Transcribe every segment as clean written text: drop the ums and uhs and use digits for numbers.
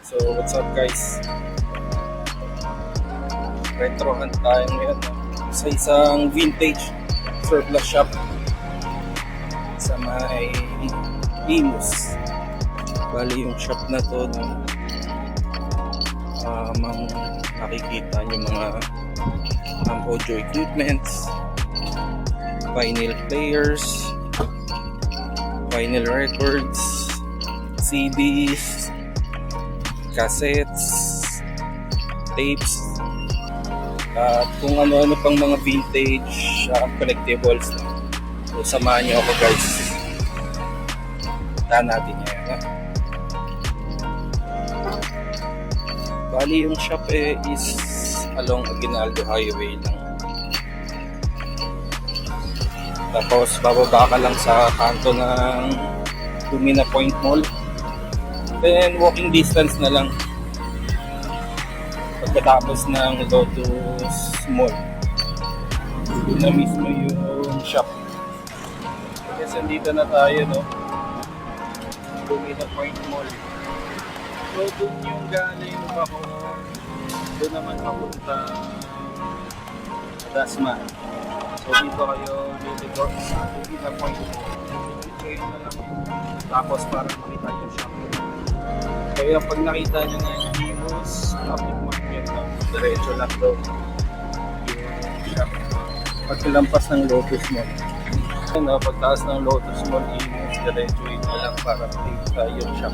So what's up guys? Retro hunt tayo ngayon sa isang vintage surplus shop sa may Imus. Bali yung shop na to makikita nyo mga audio equipments, vinyl players, vinyl records, CDs, cassettes, tapes, at kung ano-ano pang mga vintage collectibles. So samahan nyo ako guys. Puntahan natin yan. Bali yung shop is along Aguinaldo Highway lang. Tapos bababa ka lang sa kanto ng Lumina Point Mall. Then walking distance na lang pagkatapos ng Lotus Mall. Doon na mismo yung shop. Kasi nandito na tayo, no? Lumina Point Mall. So doon yung galing ako. Doon naman papunta Dasma. So dito kayo dito sa Lumina Point Mall. Dito na lang tapos para makita yung shop. Kaya pag nakita nyo na yung Imus Public Market, diretso lang daw yung shop. Pag lampas ng Lotus Mall, pagtaas ng Lotus Mall, Imus, diretso yun na lang para makita yung shop.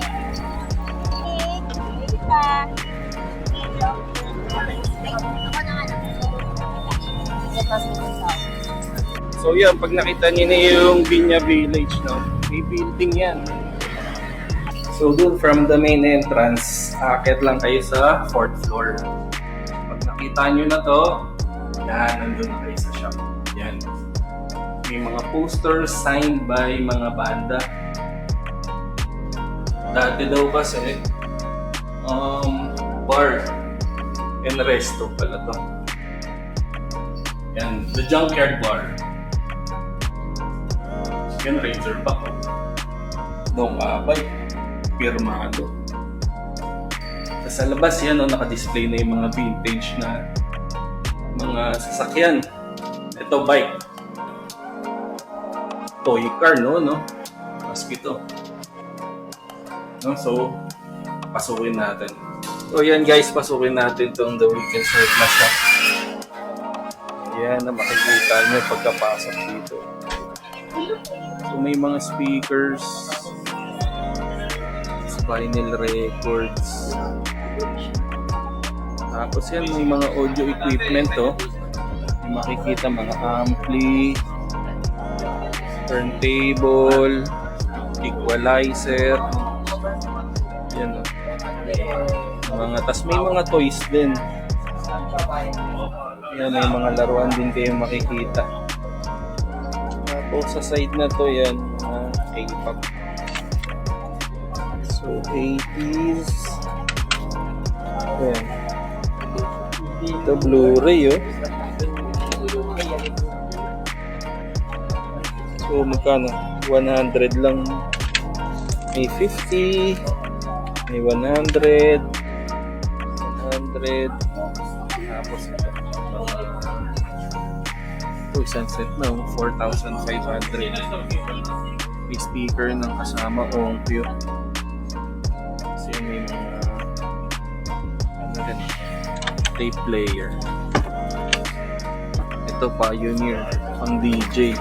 So yan, pag nakita nyo na yung Viña Village, no? May building yan. So dun from the main entrance, akit lang kayo sa 4th floor. Pag nakita nyo na to, yan, nandun na kayo sa shop. Yan. May mga posters signed by mga banda. Dati daw kasi, bar and resto pala to. Yan, the Junkyard Bar. Yan, Razorback. Nung abay, pirmado. Sa labas yan, naka-display na yung mga vintage na mga sasakyan. Ito, bike. Toy car, no? Maski ito. No? So, pasukin natin. So, yan guys, pasukin natin itong The Weekend Surplus Shop. Yan, na makikita nyo pagkapasok dito. So, may mga speakers, vinyl records. Tapos yan, may mga audio equipment to. May makikita mga ampli, turntable, equalizer. Yan o. Tas may mga toys din. Yan, may mga laruan din kayong makikita. Tapos sa side na to, yan, K-pop. So, 80s. Ayan. Ito, Blu-ray, oh. So, magkano? 100 lang. May 50. May 100. 100. Tapos ito. Ito, isang set na, 4,500. May speaker ng kasama, Onkyo. May mga tape player. Ito, Pioneer pang DJ.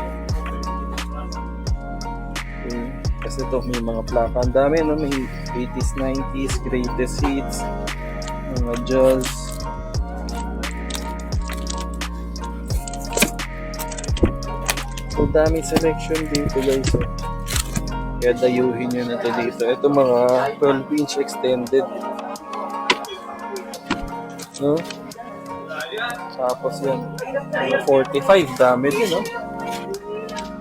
Kasi ito may mga plaka. Ang dami, no? May 80s, 90s, greatest hits, mga jazz. So dami selection dito guys. Kaya dayuhin nyo na ito dito. Ito mga 12-inch extended. No? Tapos yan. Mga 45. Dami din, no?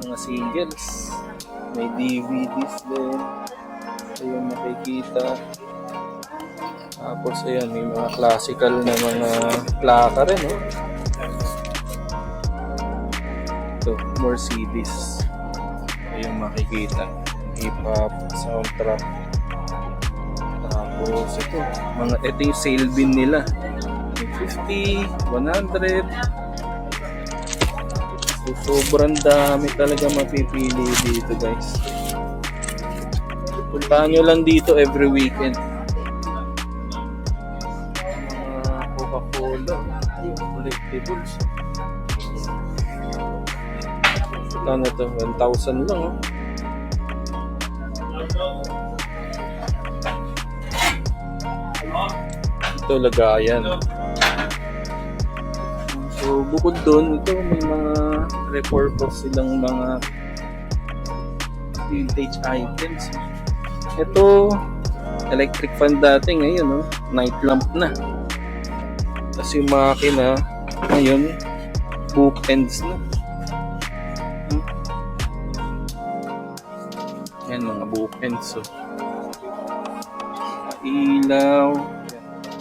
Mga singles. May DVDs din. Ayun makikita. Tapos ayan. May mga classical na mga plaka rin, no? Ito. More CDs. Ayun makikita. Hip-hop, soundtrack. Tapos ito yung sale bin nila. 50, 100. So, sobrang dami talaga mapipili dito, guys. Puntahan nyo lang dito every weekend. Coca-Cola, collectibles. Ano to? 1,000 lang, oh. Ito, lagayan. So, bukod doon, ito may mga repurpose silang mga vintage items. Ito, electric fan dati, ngayon, night lamp na. Tapos yung makina, ngayon, bookends na. Yan, mga bookends. So, ilaw,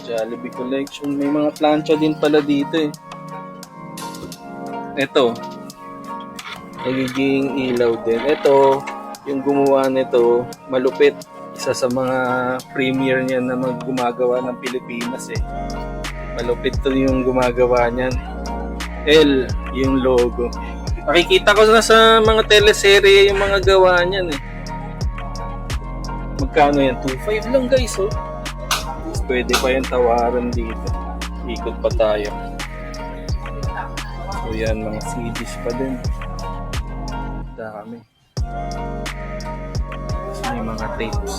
Jollibee collection. May mga plancha din pala dito eh. Ito, nagiging ilaw din. Ito, yung gumawa nito, malupit. Isa sa mga premier niya na gumagawa ng Pilipinas eh. Malupit to yung gumagawa niyan. L, yung logo. Nakikita ko na sa mga teleserye yung mga gawa niyan eh. Magkano yan? 2.5 lang guys, oh. Pwede pa yung tawaran dito. Ikot pa tayo. So yan, mga CDs pa din. Dami. Tapos may mga tapes.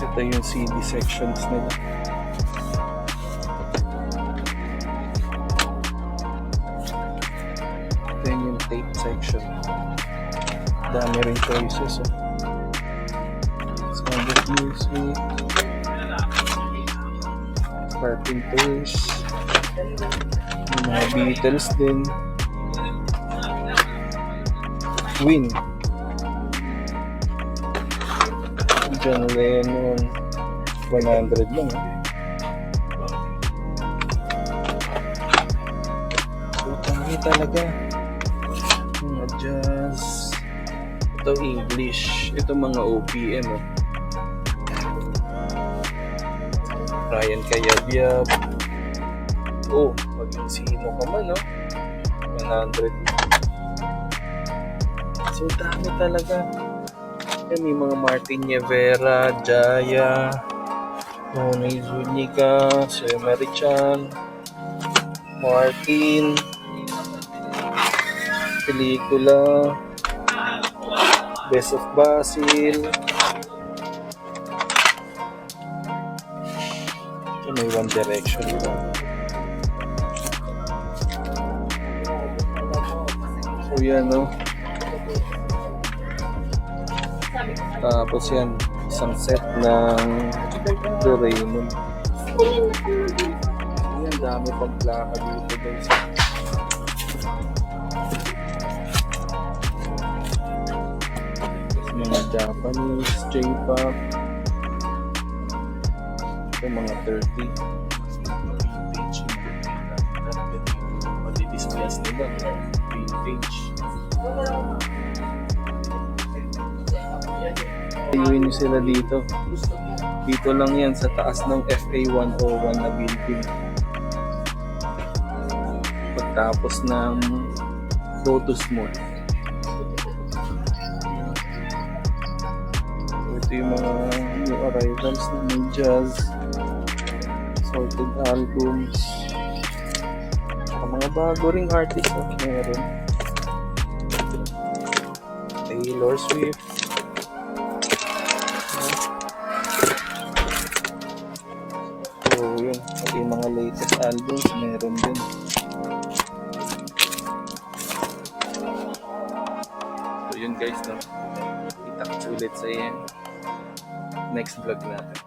Ito yung CD sections nila. Ito yung tape section. Dami rin choices. Sound of music. Cartoon toys. Yung mga Beatles din. Queen. John Lennon. 100 lang. So, tangi talaga. Mga jazz. Ito English. Ito mga OPM. Ryan Cayabyab. Oh, maging sino ka man, 100. So, dami talaga. Yan, may mga Martin Nievera, Jaya, Nonay Zuniga, Sir Marichan, Martin, pelikula, Best of Basil. May One Direction ito. So yan, Tapos yan, isang set ng Doraemon. Yan, dami pang plaka dito guys. Tapos mga Japanese, J-pop. Ito mga 30. Vintage. Madi-displays nila. Vintage. Iuwi nyo sila dito. Dito lang yan sa taas ng FA 101 na building. Pagtapos ng Lotus Mall. Ito yung mga new arrivals na may jazz, sorted albums, mga bago ring artist meron. Taylor Swift. So yun, yung mga latest albums meron din. So yun guys, kita ko ulit sa next vlog natin.